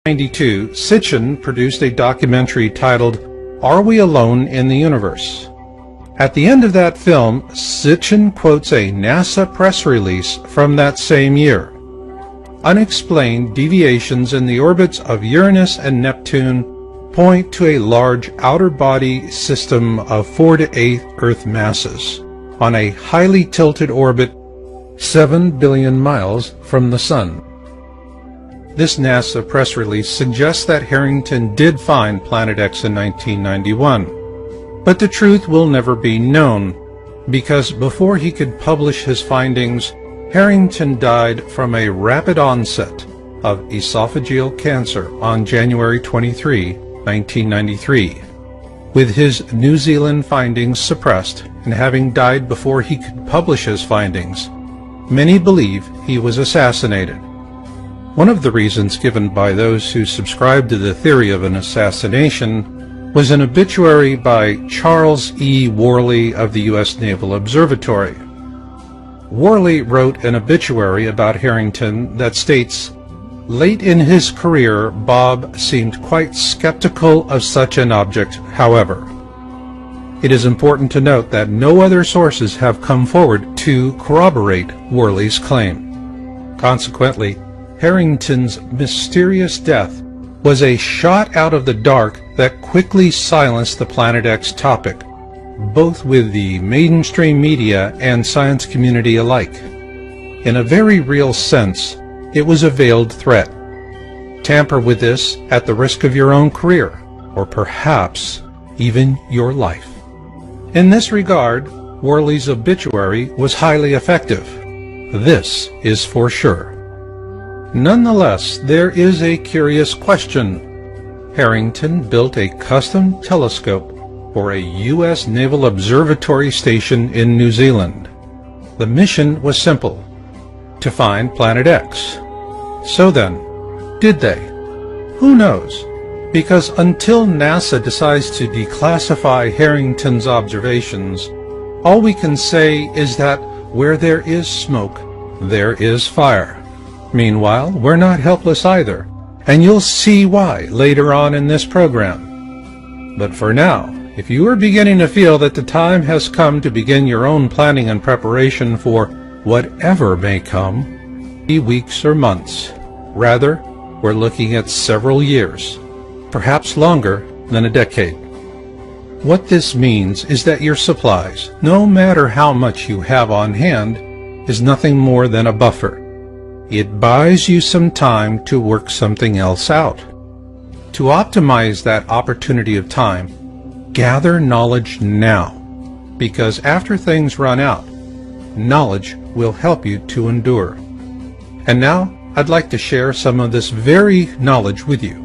1992, Sitchin produced a documentary titled, "Are We Alone in the Universe?" At the end of that film, Sitchin quotes a NASA press release from that same year. Unexplained deviations in the orbits of Uranus and Neptune point to a large outer body system of 4 to 8 Earth masses on a highly tilted orbit 7 billion miles from the Sun. This NASA press release suggests that Harrington did find Planet X in 1991. But the truth will never be known, because before he could publish his findings, Harrington died from a rapid onset of esophageal cancer on January 23, 1993. With his New Zealand findings suppressed and having died before he could publish his findings, many believe he was assassinated. One of the reasons given by those who subscribe to the theory of an assassination was an obituary by Charles E. Worley of the U.S. Naval Observatory. Worley wrote an obituary about Harrington that states, "Late in his career, Bob seemed quite skeptical of such an object, however." It is important to note that no other sources have come forward to corroborate Worley's claim. Consequently, Harrington's mysterious death was a shot out of the dark that quickly silenced the Planet X topic, both with the mainstream media and science community alike. In a very real sense, it was a veiled threat. Tamper with this at the risk of your own career, or perhaps even your life. In this regard, Worley's obituary was highly effective. This is for sure. Nonetheless, there is a curious question. Harrington built a custom telescope for a U.S. Naval Observatory station in New Zealand. The mission was simple: to find Planet X. So then, did they? Who knows? Because until NASA decides to declassify Harrington's observations, all we can say is that where there is smoke, there is fire. Meanwhile, we're not helpless either, and you'll see why later on in this program. But for now, if you are beginning to feel that the time has come to begin your own planning and preparation for whatever may come, be weeks or months. Rather, we're looking at several years, perhaps longer than a decade. What this means is that your supplies, no matter how much you have on hand, is nothing more than a buffer. It buys you some time to work something else out. To optimize that opportunity of time, gather knowledge now, because after things run out, knowledge will help you to endure. And now, I'd like to share some of this very knowledge with you.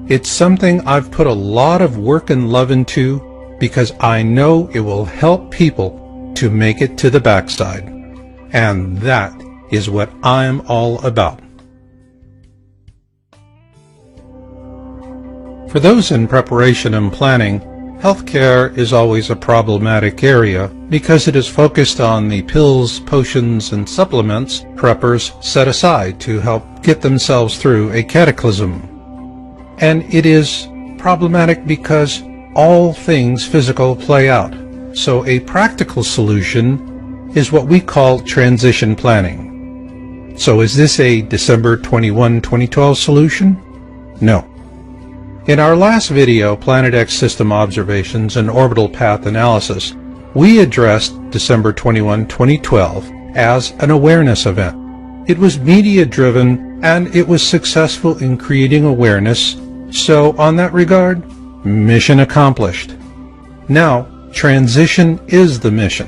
It's something I've put a lot of work and love into because I know it will help people to make it to the backside. And that is what I'm all about. For those in preparation and planning, healthcare is always a problematic area because it is focused on the pills, potions, and supplements preppers set aside to help get themselves through a cataclysm. And it is problematic because all things physical play out. So a practical solution is what we call transition planning. So is this a December 21, 2012 solution? No. In our last video, Planet X System Observations and Orbital Path Analysis, we addressed December 21, 2012 as an awareness event. It was media-driven and it was successful in creating awareness, so on that regard, mission accomplished. Now, transition is the mission.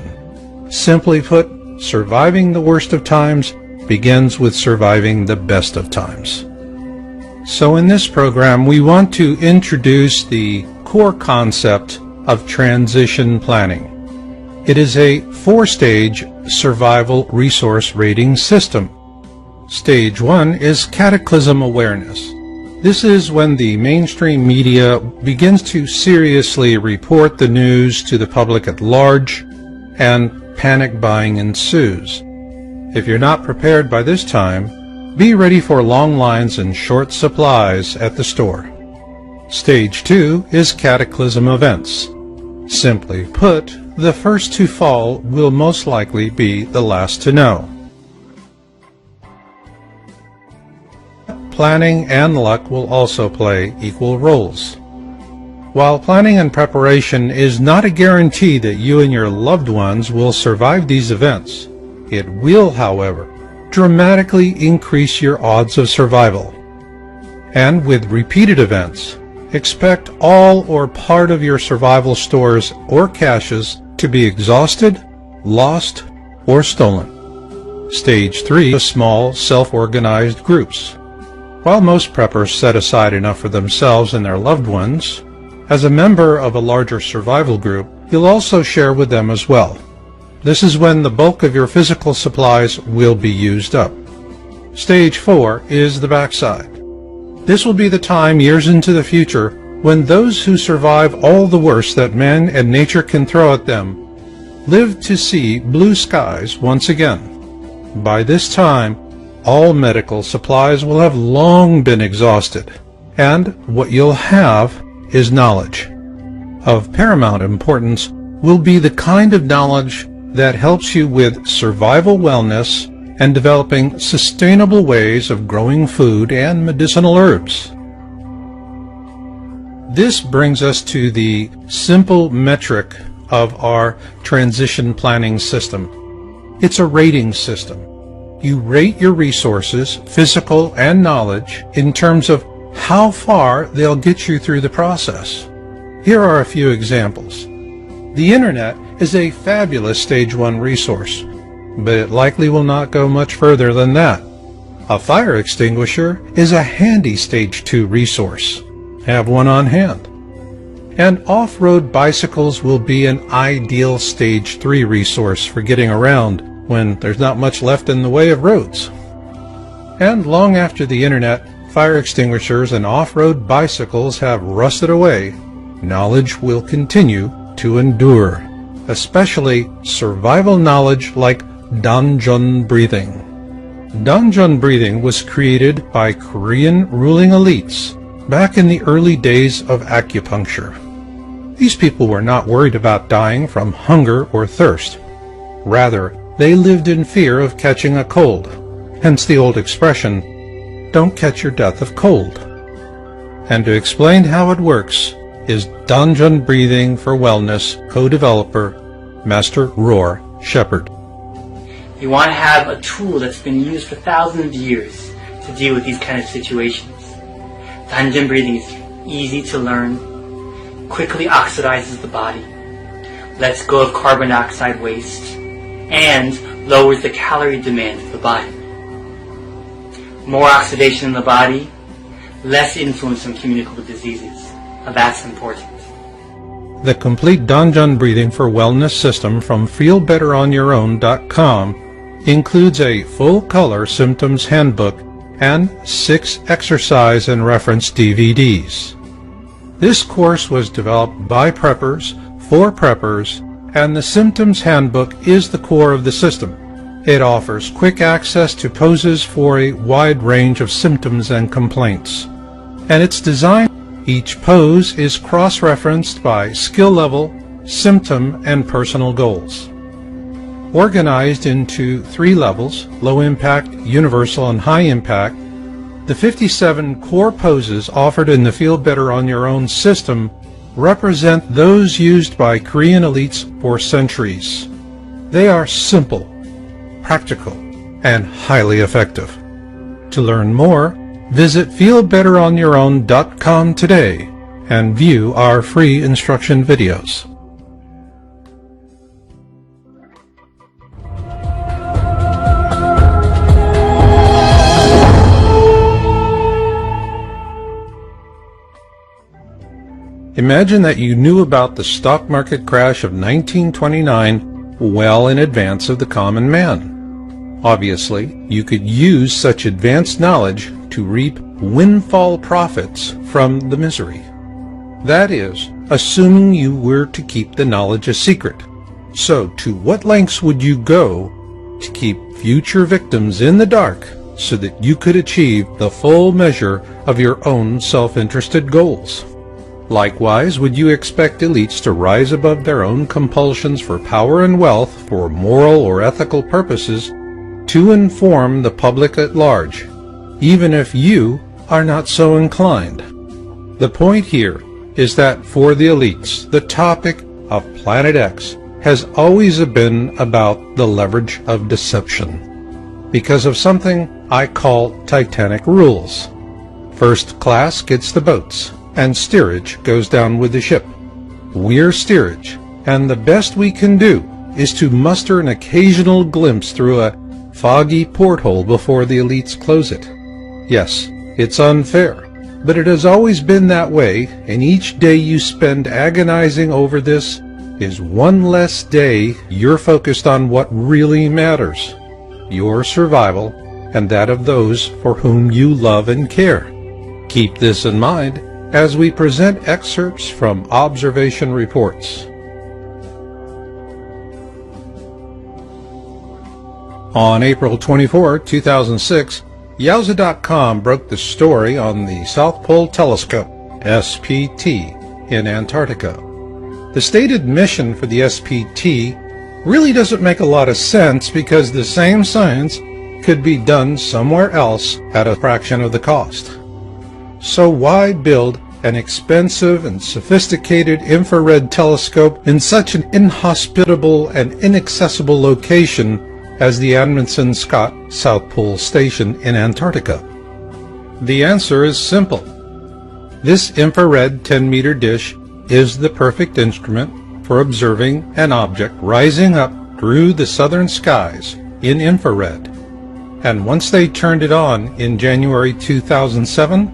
Simply put, surviving the worst of times begins with surviving the best of times. So in this program, we want to introduce the core concept of transition planning. It is a 4-stage survival resource rating system. Stage 1 is cataclysm awareness. This is when the mainstream media begins to seriously report the news to the public at large, and panic buying ensues. If you're not prepared by this time, Be ready for long lines and short supplies at the store. Stage 2 is cataclysm events. Simply put, the first to fall will most likely be the last to know. Planning and luck will also play equal roles. While planning and preparation is not a guarantee that you and your loved ones will survive these events, it will, however, dramatically increase your odds of survival. And with repeated events, expect all or part of your survival stores or caches to be exhausted, lost, or stolen. Stage 3 is small, self-organized groups. While most preppers set aside enough for themselves and their loved ones, as a member of a larger survival group, you'll also share with them as well. This is when the bulk of your physical supplies will be used up. Stage 4 is the backside. This will be the time years into the future when those who survive all the worst that man and nature can throw at them live to see blue skies once again. By this time, all medical supplies will have long been exhausted, and what you'll have is knowledge. Of paramount importance will be the kind of knowledge that helps you with survival wellness and developing sustainable ways of growing food and medicinal herbs. This brings us to the simple metric of our transition planning system. It's a rating system. You rate your resources, physical and knowledge, in terms of how far they'll get you through the process. Here are a few examples. The Internet is a fabulous Stage 1 resource, but it likely will not go much further than that. A fire extinguisher is a handy Stage 2 resource. Have one on hand. And off-road bicycles will be an ideal Stage 3 resource for getting around when there's not much left in the way of roads. And long after the Internet, fire extinguishers and off-road bicycles have rusted away, knowledge will continue to endure, especially survival knowledge like Danjon breathing. Danjon breathing was created by Korean ruling elites back in the early days of acupuncture. These people were not worried about dying from hunger or thirst. Rather, they lived in fear of catching a cold, hence the old expression, "Don't catch your death of cold." And to explain how it works is Danjon Breathing for Wellness co-developer, Master Roar Shepherd. You want to have a tool that's been used for thousands of years to deal with these kind of situations. Danjon breathing is easy to learn, quickly oxidizes the body, lets go of carbon dioxide waste, and lowers the calorie demand of the body. More oxidation in the body, less influence on communicable diseases. Now that's important. The complete Danjon Breathing for Wellness system from feelbetteronyourown.com includes a full-color symptoms handbook and 6 exercise and reference DVDs. This course was developed by preppers, for preppers, and the symptoms handbook is the core of the system. It offers quick access to poses for a wide range of symptoms and complaints. And it's designed, each pose is cross-referenced by skill level, symptom, and personal goals. Organized into 3 levels, low impact, universal, and high impact, the 57 core poses offered in the Feel Better on Your Own system represent those used by Korean elites for centuries. They are simple, practical, and highly effective. To learn more, visit feelbetteronyourown.com today and view our free instruction videos. Imagine that you knew about the stock market crash of 1929 well in advance of the common man. Obviously, you could use such advanced knowledge to reap windfall profits from the misery. That is, assuming you were to keep the knowledge a secret. So, to what lengths would you go to keep future victims in the dark so that you could achieve the full measure of your own self-interested goals. Likewise, would you expect elites to rise above their own compulsions for power and wealth for moral or ethical purposes to inform the public at large, even if you are not so inclined? The point here is that for the elites, the topic of Planet X has always been about the leverage of deception, because of something I call Titanic rules. First class gets the boats, and steerage goes down with the ship. We're steerage, and the best we can do is to muster an occasional glimpse through a foggy porthole before the elites close it. Yes, it's unfair, but it has always been that way, and each day you spend agonizing over this is one less day you're focused on what really matters, your survival and that of those for whom you love and care. Keep this in mind as we present excerpts from observation reports. On April 24, 2006, Yowza.com broke the story on the South Pole Telescope, SPT, in Antarctica. The stated mission for the SPT really doesn't make a lot of sense because the same science could be done somewhere else at a fraction of the cost. So why build an expensive and sophisticated infrared telescope in such an inhospitable and inaccessible location as the Amundsen Scott South Pole Station in Antarctica? The answer is simple. This infrared 10-meter dish is the perfect instrument for observing an object rising up through the southern skies in infrared. And once they turned it on in January 2007,